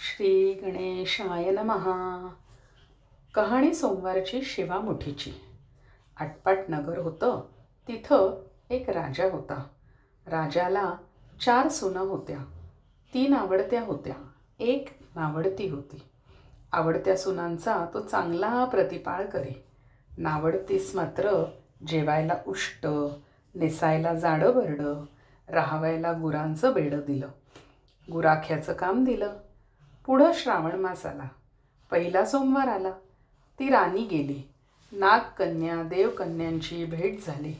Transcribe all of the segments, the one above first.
श्री गणेशाय नमः. कहाणी सोमवारची शिवामुठीची. आटपाट नगर होतं. तिथं एक राजा होता. राजाला 4 सुना होत्या. 3 आवडत्या होत्या, 1 नावडती होती. आवडत्या सुनांचा तो चांगला प्रतिपाळ करे. नावडतीस मात्र जेवायला उष्ट, नेसायला जाडं बरडं, राहावायला गुरांचं बेडं दिलं. गुराख्याचं काम दिलं. पुढं श्रावण मास आला. पहिला सोमवार आला. ती राणी गेली. नागकन्या देवकन्यांची भेट झाली.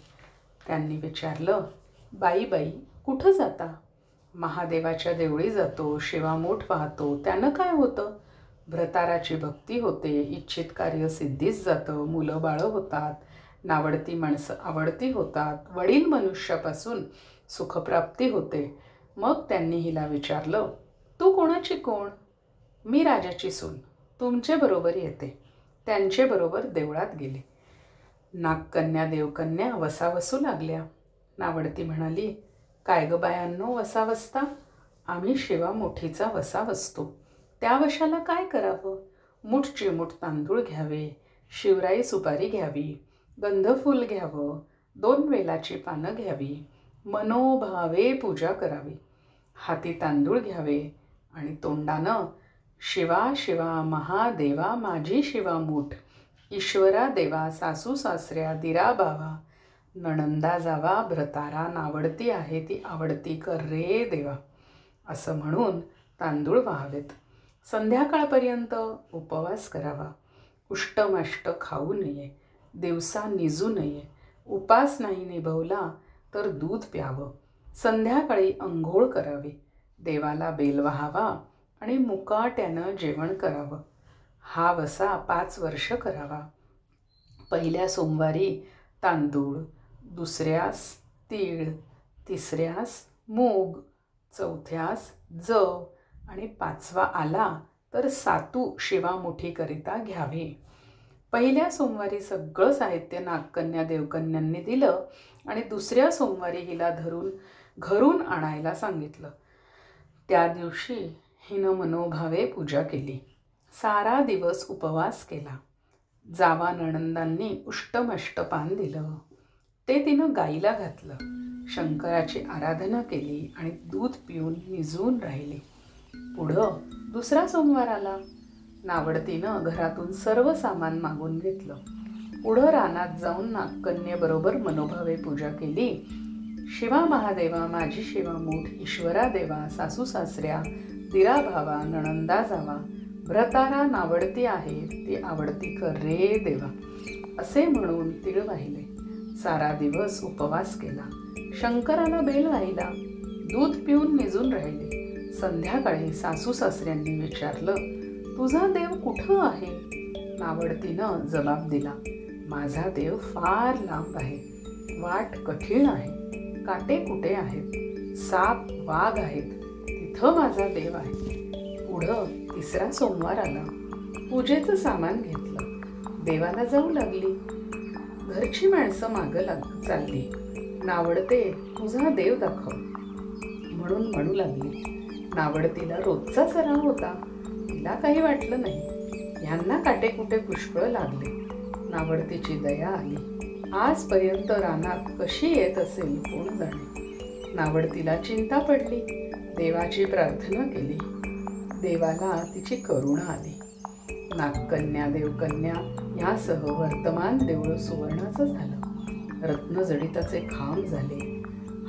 त्यांनी विचारलं, बाई बाई कुठं जाता? महादेवाच्या देवळी जातो, शिवामोठ पाहतो, त्यानं काय होतं? भ्रताराची भक्ती होते, इच्छित कार्य सिद्धीस जातं, मुलं बाळं होतात, नावडती माणसं आवडती होतात, वडील मनुष्यापासून सुखप्राप्ती होते. मग त्यांनी हिला विचारलं, तू कोणाची कोण? मी राजाची सून, तुमचे बरोबर येते. त्यांचे बरोबर देवळात गेले. नागकन्या देवकन्या वसावसू लागल्या. नावडती म्हणाली, काय ग बायांनो वसावसता? आम्ही शिवामुठीचा वसा वसतो. त्या वशाला काय करावं? मुठची मुठ तांदूळ घ्यावे, शिवराई सुपारी घ्यावी, गंधफूल घ्यावं, 2 वेलाची पानं घ्यावी, मनोभावे पूजा करावी. हाती तांदूळ घ्यावे आणि तोंडानं शिवा शिवा महादेवा माझी शिवामूठ, ईश्वरा देवा सासू सासऱ्या दिरा बावा, नणंदा जावा भ्रतारा नावडती आहे ती आवडती कर रे देवा, असं म्हणून तांदूळ व्हावेत. संध्याकाळपर्यंत उपवास करावा. उष्टमाष्ट खाऊ नये, दिवसा निजू नये. उपास नाही निभवला तर दूध प्यावं. संध्याकाळी अंघोळ करावी. देवाला बेल वाहावा आणि मुकाट्यानं जेवण करावं. हा वसा 5 वर्ष करावा. पहिल्या सोमवारी तांदूळ, दुसऱ्यास तीळ, तिसऱ्यास मूग, चौथ्यास जव आणि 5वा आला तर सातू शिवामुठीकरिता घ्यावे. पहिल्या सोमवारी सगळं साहित्य नागकन्या देवकन्यांनी दिलं आणि दुसऱ्या सोमवारी हिला धरून घरून आणायला सांगितलं. त्या दिवशी हिनं मनोभावे पूजा केली. सारा दिवस उपवास केला. जावा नणंदांनी उष्टमष्ट पान दिलं. ते तिनं गाईला घातलं. शंकराची आराधना केली आणि दूध पिऊन निजून राहिली. पुढं दुसरा सोमवार आला. नावडतीनं घरातून सर्व सामान मागून घेतलं. पुढं रानात जाऊन नागकन्येबरोबर मनोभावे पूजा केली. शिवा महादेवा माझी शिवामूठ, ईश्वरा देवा सासू सासऱ्या दिरा भावा, नणंदा जावा, भ्रतारा नावडती आहे ती आवडती कर रे देवा, असे म्हणून तीळ वाहिले. सारा दिवस उपवास केला. शंकराला बेल वाहिला. दूध पिऊन निजून राहिले. संध्याकाळी सासू सासऱ्यांनी विचारलं, तुझा देव कुठं आहे? नावडतीनं जबाब दिला, माझा देव फार लांब आहे. वाट कठीण आहे. काटे कुटे आहेत, साप वाघ आहेत, तिथं माझा देव आहे. पुढं तिसरा सोमवार आला. पूजेचं सामान घेतलं. देवाला जाऊ लागली. घरची माणसं मागं चालली. नावडते तुझा देव दाखव म्हणून म्हणू लागली. नावडतीला रोजचा सराव होता. तिला काही वाटलं नाही. ह्यांना काटेकुटे पुष्कळ लागले. नावडतीची दया आली. आजपर्यंत रानात कशी येत असेल कोण जाणे. नावडतीला चिंता पडली. देवाची प्रार्थना केली. देवाला तिची करुणा आली. नागकन्या देवकन्या यासह वर्तमान देऊळ सुवर्णाचं झालं. रत्नजडिताचे खांब झाले.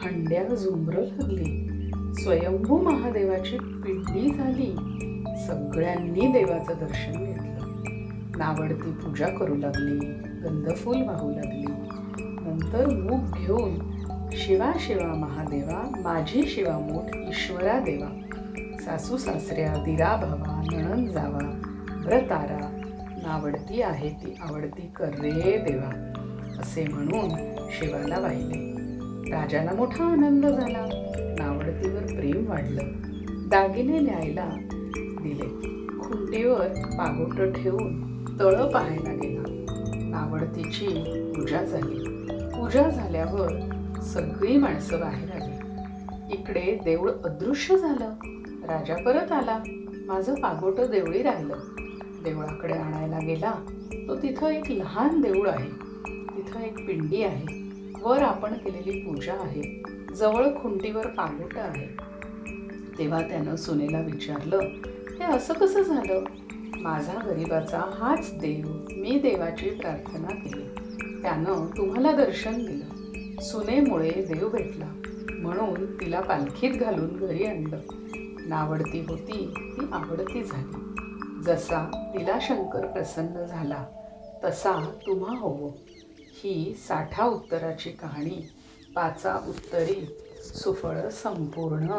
हंड्या झुंबरं लागली. स्वयंभू महादेवाची पिंडी झाली. सगळ्यांनी देवाचं दर्शन घेतलं. नावडती पूजा करू लागली. गंधफूल वाहू लागली. नंतर मूग घेऊन शिवा शिवा महादेवा माझी शिवामूठ, ईश्वरा देवा सासू सासऱ्या दिरा भावा, नणंद जावा, भ्रतारा नावडती आहे ती आवडती कर रे देवा, असे म्हणून शिवाला वाहिले. राजाला मोठा आनंद झाला. नावडतीवर प्रेम वाढलं. दागिने न्यायला दिले. खुंटीवर पागोटं ठेवून तळं पाहायला गेला. नावडतीची पूजा झाली. पूजा झाल्यावर सगळी माणसं बाहेर आली. इकडे देऊळ अदृश्य झालं. राजा परत आला. माझं पागोटं देवळी राहिलं. देवळाकडे आणायला गेला तो तिथं एक लहान देऊळ आहे. तिथं एक पिंडी आहे. वर आपण केलेली पूजा आहे. जवळ खुंटीवर पागोटं आहे. तेव्हा त्यानं सुनेला विचारलं, हे असं कसं झालं? माझा गरिबाचा हाच देव. मी देवाची प्रार्थना केली, त्यानं तुम्हाला दर्शन दिलं. सुनेमुळे देव भेटला म्हणून तिला पालखीत घालून घरी आणलं. नावडती होती ती आवडती झाली. जसा तिला शंकर प्रसन्न झाला तसा तुम्हा होवो. ही 60 उत्तराची कहाणी 5 उत्तरी सुफळ संपूर्ण.